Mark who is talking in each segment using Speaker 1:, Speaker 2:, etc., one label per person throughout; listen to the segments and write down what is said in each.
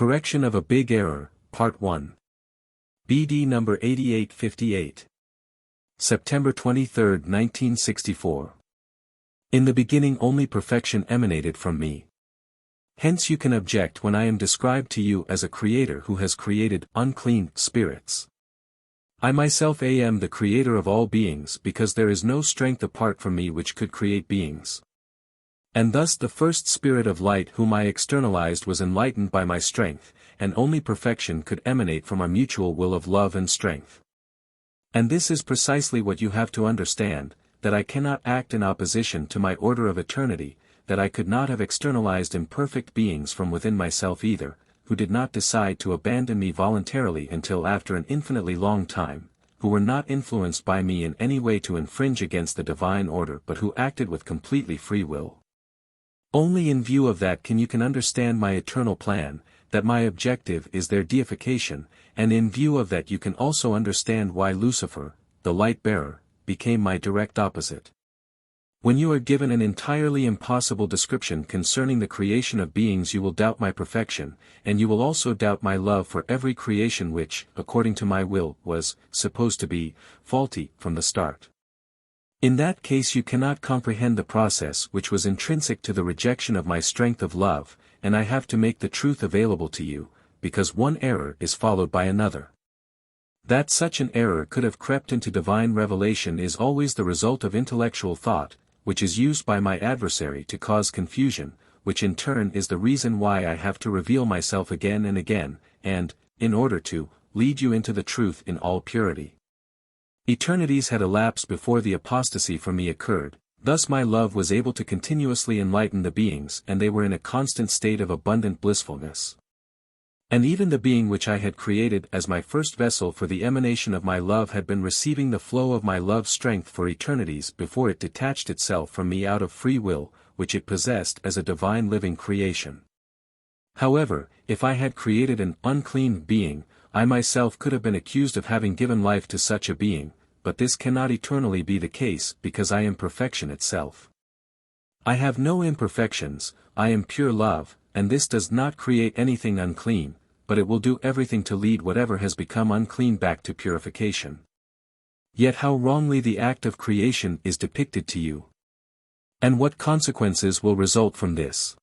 Speaker 1: Correction of a Big Error, Part 1. BD number 8858. September 23, 1964. In the beginning only perfection emanated from me. Hence you can object when I am described to you as a creator who has created unclean spirits. I myself am the creator of all beings because there is no strength apart from me which could create beings. And thus the first spirit of light whom I externalized was enlightened by my strength, and only perfection could emanate from our mutual will of love and strength. And this is precisely what you have to understand, that I cannot act in opposition to my order of eternity, that I could not have externalized imperfect beings from within myself either, who did not decide to abandon me voluntarily until after an infinitely long time, who were not influenced by me in any way to infringe against the divine order but who acted with completely free will. Only in view of that can you understand my eternal plan, that my objective is their deification, and in view of that you can also understand why Lucifer, the light-bearer, became my direct opposite. When you are given an entirely impossible description concerning the creation of beings you will doubt my perfection, and you will also doubt my love for every creation which, according to my will, was supposed to be faulty from the start. In that case you cannot comprehend the process which was intrinsic to the rejection of my strength of love, and I have to make the truth available to you, because one error is followed by another. That such an error could have crept into divine revelation is always the result of intellectual thought, which is used by my adversary to cause confusion, which in turn is the reason why I have to reveal myself again and again, and, in order to, lead you into the truth in all purity. Eternities had elapsed before the apostasy from me occurred, thus my love was able to continuously enlighten the beings and they were in a constant state of abundant blissfulness. And even the being which I had created as my first vessel for the emanation of my love had been receiving the flow of my love's strength for eternities before it detached itself from me out of free will, which it possessed as a divine living creation. However, if I had created an unclean being, I myself could have been accused of having given life to such a being, but this cannot eternally be the case because I am perfection itself. I have no imperfections, I am pure love, and this does not create anything unclean, but it will do everything to lead whatever has become unclean back to purification. Yet how wrongly the act of creation is depicted to you. And what consequences will result from this?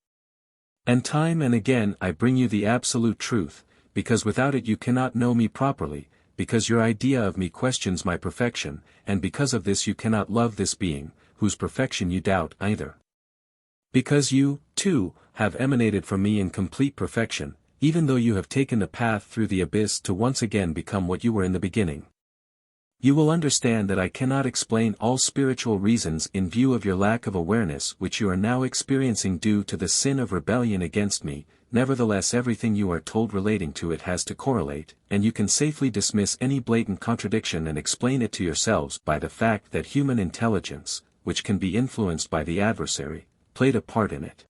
Speaker 1: And time and again I bring you the absolute truth, because without it you cannot know me properly, because your idea of me questions my perfection, and because of this you cannot love this being, whose perfection you doubt either. Because you, too, have emanated from me in complete perfection, even though you have taken the path through the abyss to once again become what you were in the beginning. You will understand that I cannot explain all spiritual reasons in view of your lack of awareness which you are now experiencing due to the sin of rebellion against me. Nevertheless everything you are told relating to it has to correlate, and you can safely dismiss any blatant contradiction and explain it to yourselves by the fact that human intelligence, which can be influenced by the adversary, played a part in it.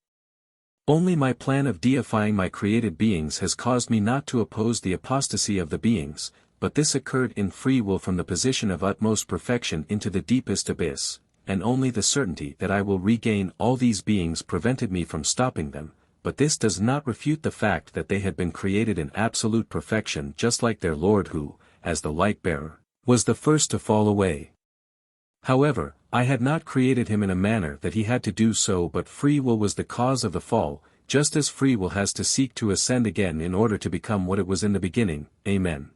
Speaker 1: Only my plan of deifying my created beings has caused me not to oppose the apostasy of the beings, but this occurred in free will from the position of utmost perfection into the deepest abyss, and only the certainty that I will regain all these beings prevented me from stopping them. But this does not refute the fact that they had been created in absolute perfection just like their Lord who, as the light-bearer, was the first to fall away. However, I had not created him in a manner that he had to do so, but free will was the cause of the fall, just as free will has to seek to ascend again in order to become what it was in the beginning. Amen.